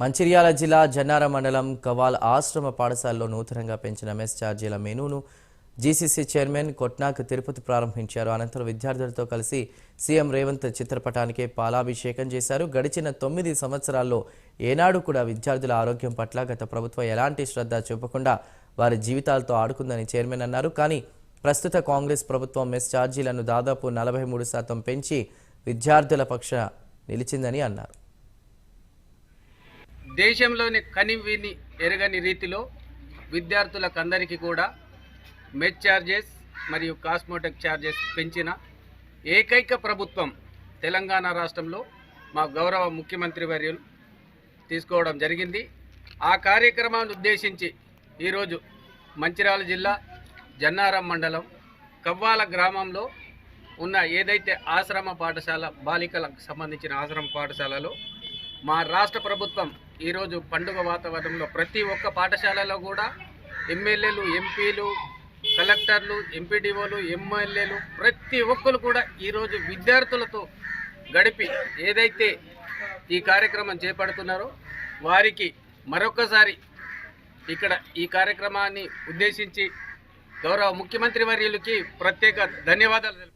మంచిర్యాల జిల్లా జన్నార మండలం కవాల్ ఆశ్రమ పాఠశాలలో నూతనంగా పెంచిన మెస్ ఛార్జీల మెనూను జీసీసీ చైర్మన్ కొట్నాక్ తిరుపతి ప్రారంభించారు. అనంతరం విద్యార్థులతో కలిసి సీఎం రేవంత్ చిత్రపటానికి పాలాభిషేకం చేశారు. గడిచిన 9 సంవత్సరాల్లో ఏనాడు కూడా విద్యార్థుల ఆరోగ్యం పట్ల గత ప్రభుత్వం ఎలాంటి శ్రద్ధ చూపకుండా వారి జీవితాలతో ఆడుకుందని చైర్మన్ అన్నారు. కానీ ప్రస్తుత కాంగ్రెస్ ప్రభుత్వం మెస్ ఛార్జీలను దాదాపు 43% పెంచి విద్యార్థుల పక్షాన నిలిచిందని అన్నారు. దేశంలోని కనివిని ఎరగని రీతిలో విద్యార్థులకందరికీ కూడా మెస్ ఛార్జెస్ మరియు కాస్మోటిక్ ఛార్జెస్ పెంచిన ఏకైక ప్రభుత్వం తెలంగాణ రాష్ట్రంలో మా గౌరవ ముఖ్యమంత్రి వర్యులు తీసుకోవడం జరిగింది. ఆ కార్యక్రమాన్ని ఉద్దేశించి ఈరోజు మంచిర్యాల జిల్లా జన్నారం మండలం కవ్వాల గ్రామంలో ఉన్న ఏదైతే ఆశ్రమ పాఠశాల బాలికలకు సంబంధించిన ఆశ్రమ పాఠశాలలో మా రాష్ట్ర ప్రభుత్వం ఈరోజు పండుగ వాతావరణంలో ప్రతి ఒక్క పాఠశాలలో కూడా ఎమ్మెల్యేలు, ఎంపీలు, కలెక్టర్లు, ఎంపీడీఓలు, ఎమ్మెల్యేలు ప్రతి ఒక్కరు కూడా ఈరోజు విద్యార్థులతో గడిపి ఏదైతే ఈ కార్యక్రమం చేపడుతున్నారో వారికి మరొకసారి ఇక్కడ ఈ కార్యక్రమాన్ని ఉద్దేశించి గౌరవ ముఖ్యమంత్రి వర్యులకి ప్రత్యేక ధన్యవాదాలు.